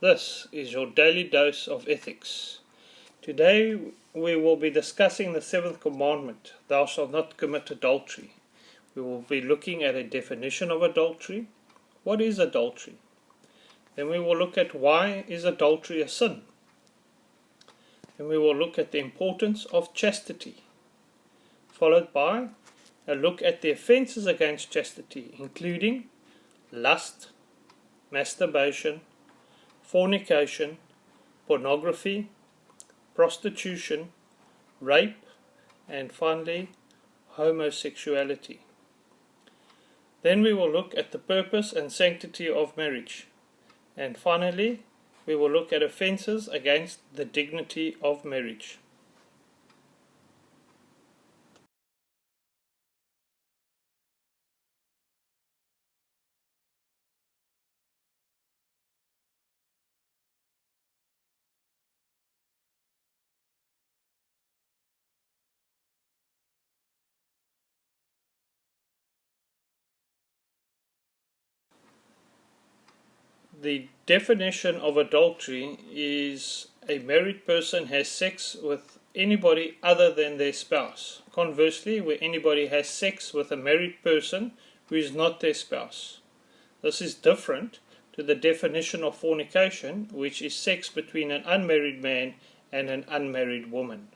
This is your daily dose of ethics. Today we will be discussing the seventh commandment, thou shalt not commit adultery. We will be looking at a definition of adultery. What is adultery? Then we will look at why is adultery a sin. Then we will look at the importance of chastity, followed by a look at the offences against chastity, including lust, masturbation, fornication, pornography, prostitution, rape, and finally, homosexuality. Then we will look at the purpose and sanctity of marriage. And finally, we will look at offences against the dignity of marriage. The definition of adultery is a married person has sex with anybody other than their spouse. Conversely, where anybody has sex with a married person who is not their spouse. This is different to the definition of fornication, which is sex between an unmarried man and an unmarried woman.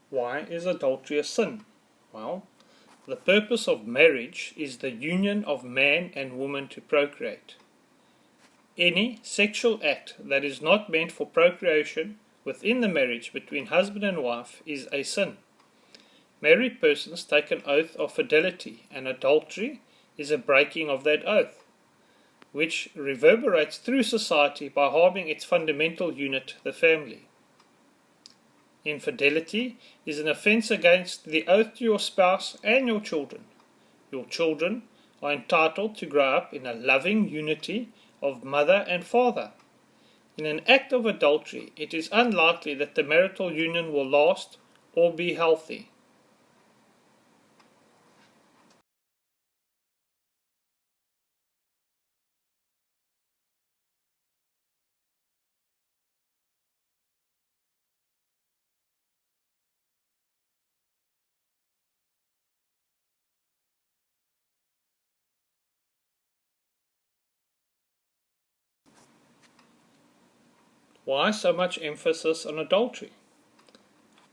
Why is adultery a sin? Well, the purpose of marriage is the union of man and woman to procreate. Any sexual act that is not meant for procreation within the marriage between husband and wife is a sin. Married persons take an oath of fidelity, and adultery is a breaking of that oath, which reverberates through society by harming its fundamental unit, the family. Infidelity is an offence against the oath to your spouse and your children. Your children are entitled to grow up in a loving unity of mother and father. In an act of adultery, it is unlikely that the marital union will last or be healthy. Why so much emphasis on adultery?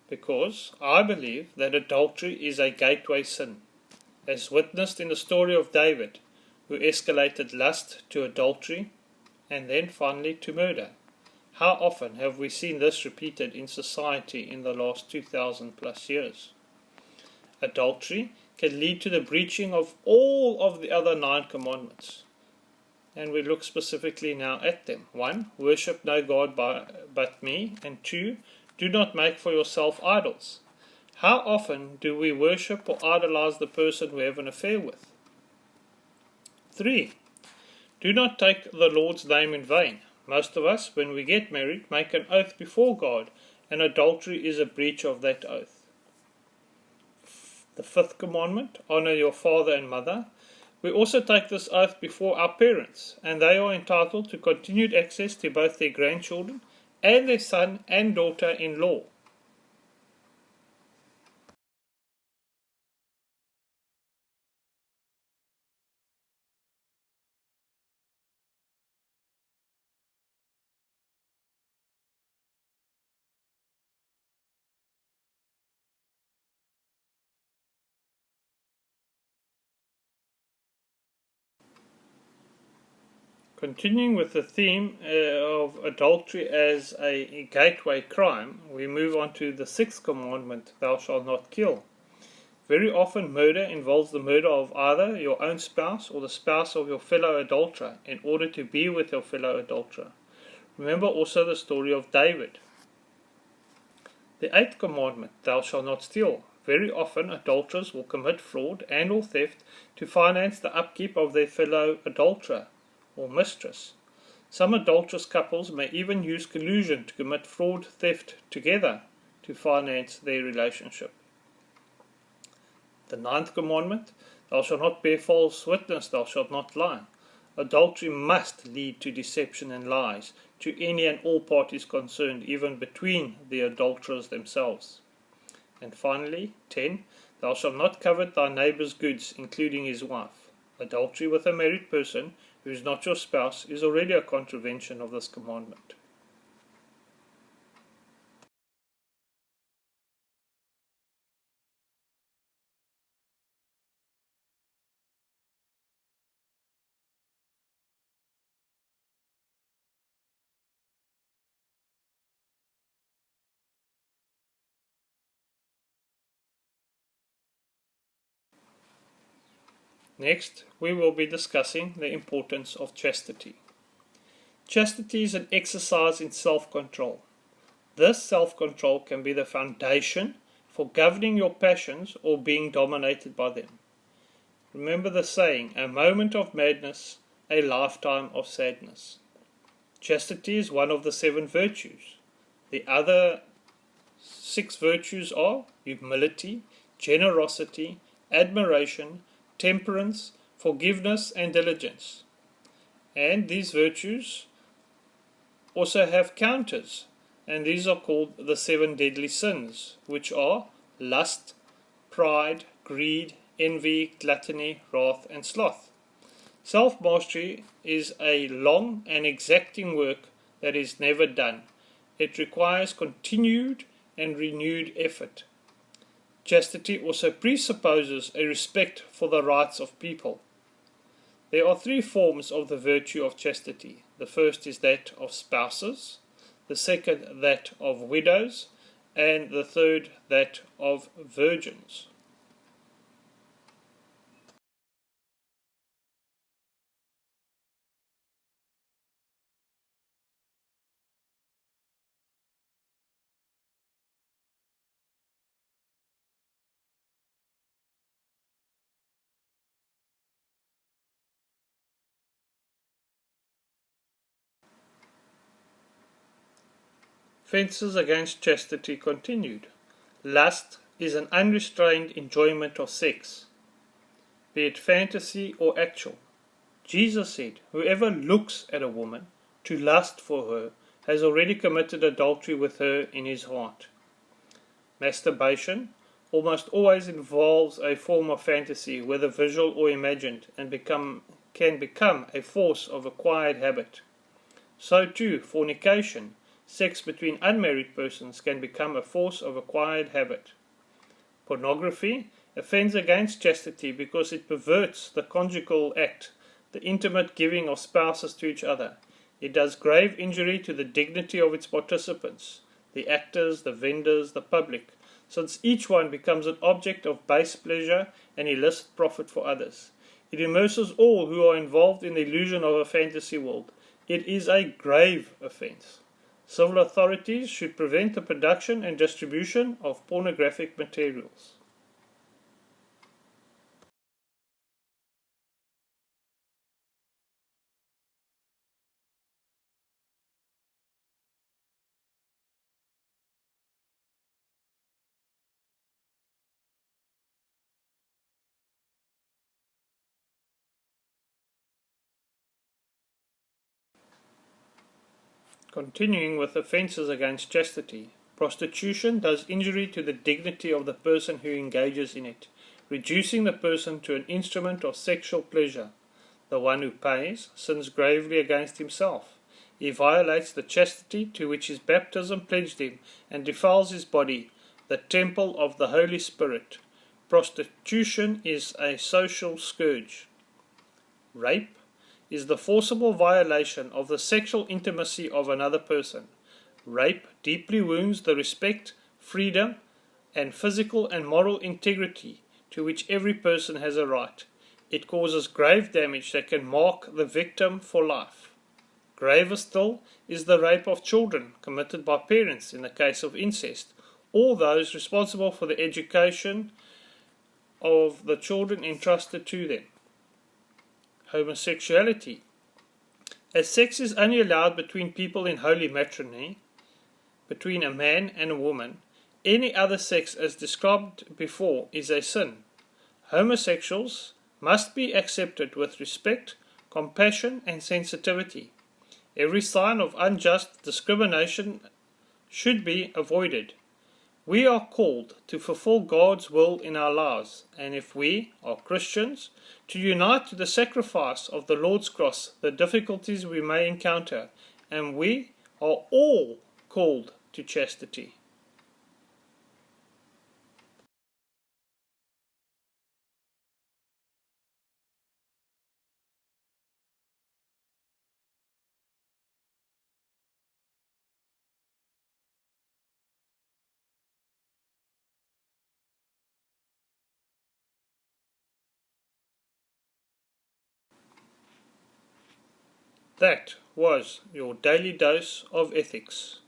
Because I believe that adultery is a gateway sin, as witnessed in the story of David, who escalated lust to adultery and then finally to murder. How often have we seen this repeated in society in the last 2,000 plus years? Adultery can lead to the breaching of all of the other 9 commandments. And we look specifically now at them. 1. Worship no God but me. And 2. Do not make for yourself idols. How often do we worship or idolize the person we have an affair with? 3. Do not take the Lord's name in vain. Most of us, when we get married, make an oath before God, and adultery is a breach of that oath. The 5th commandment, honor your father and mother. We also take this oath before our parents, and they are entitled to continued access to both their grandchildren and their son and daughter-in-law. Continuing with the theme of adultery as a gateway crime, we move on to the 6th commandment, thou shalt not kill. Very often murder involves the murder of either your own spouse or the spouse of your fellow adulterer in order to be with your fellow adulterer. Remember also the story of David. The 8th commandment, thou shalt not steal. Very often adulterers will commit fraud and or theft to finance the upkeep of their fellow adulterer or mistress. Some adulterous couples may even use collusion to commit fraud, theft together to finance their relationship. The 9th commandment, thou shalt not bear false witness, thou shalt not lie. Adultery must lead to deception and lies to any and all parties concerned, even between the adulterers themselves. And finally, 10, thou shalt not covet thy neighbour's goods, including his wife. Adultery with a married person who is not your spouse is already a contravention of this commandment. Next, we will be discussing the importance of chastity. Chastity is an exercise in self-control. This self-control can be the foundation for governing your passions or being dominated by them. Remember the saying, a moment of madness, a lifetime of sadness. Chastity is one of the 7 virtues. The other 6 virtues are humility, generosity, admiration, temperance, forgiveness, and diligence. And these virtues also have counters, and these are called the 7 deadly sins, which are lust, pride, greed, envy, gluttony, wrath, and sloth. Self-mastery is a long and exacting work that is never done. It requires continued and renewed effort. Chastity also presupposes a respect for the rights of people. There are 3 forms of the virtue of chastity. The first is that of spouses, the second that of widows, and the third that of virgins. Offences against chastity continued. Lust is an unrestrained enjoyment of sex, be it fantasy or actual. Jesus said, whoever looks at a woman to lust for her has already committed adultery with her in his heart. Masturbation almost always involves a form of fantasy, whether visual or imagined, and can become a force of acquired habit. So too, fornication, sex between unmarried persons, can become a force of acquired habit. Pornography offends against chastity because it perverts the conjugal act, the intimate giving of spouses to each other. It does grave injury to the dignity of its participants, the actors, the vendors, the public, since each one becomes an object of base pleasure and illicit profit for others. It immerses all who are involved in the illusion of a fantasy world. It is a grave offense. Civil authorities should prevent the production and distribution of pornographic materials. Continuing with offences against chastity, prostitution does injury to the dignity of the person who engages in it, reducing the person to an instrument of sexual pleasure. The one who pays sins gravely against himself. He violates the chastity to which his baptism pledged him and defiles his body, the temple of the Holy Spirit. Prostitution is a social scourge. Rape is the forcible violation of the sexual intimacy of another person. Rape deeply wounds the respect, freedom, and physical and moral integrity to which every person has a right. It causes grave damage that can mark the victim for life. Graver still is the rape of children committed by parents in the case of incest, all those responsible for the education of the children entrusted to them. Homosexuality. As sex is only allowed between people in holy matrimony, between a man and a woman, any other sex as described before is a sin. Homosexuals must be accepted with respect, compassion and sensitivity. Every sign of unjust discrimination should be avoided. We are called to fulfill God's will in our lives, and if we are Christians, to unite to the sacrifice of the Lord's cross the difficulties we may encounter, and we are all called to chastity. That was your daily dose of ethics.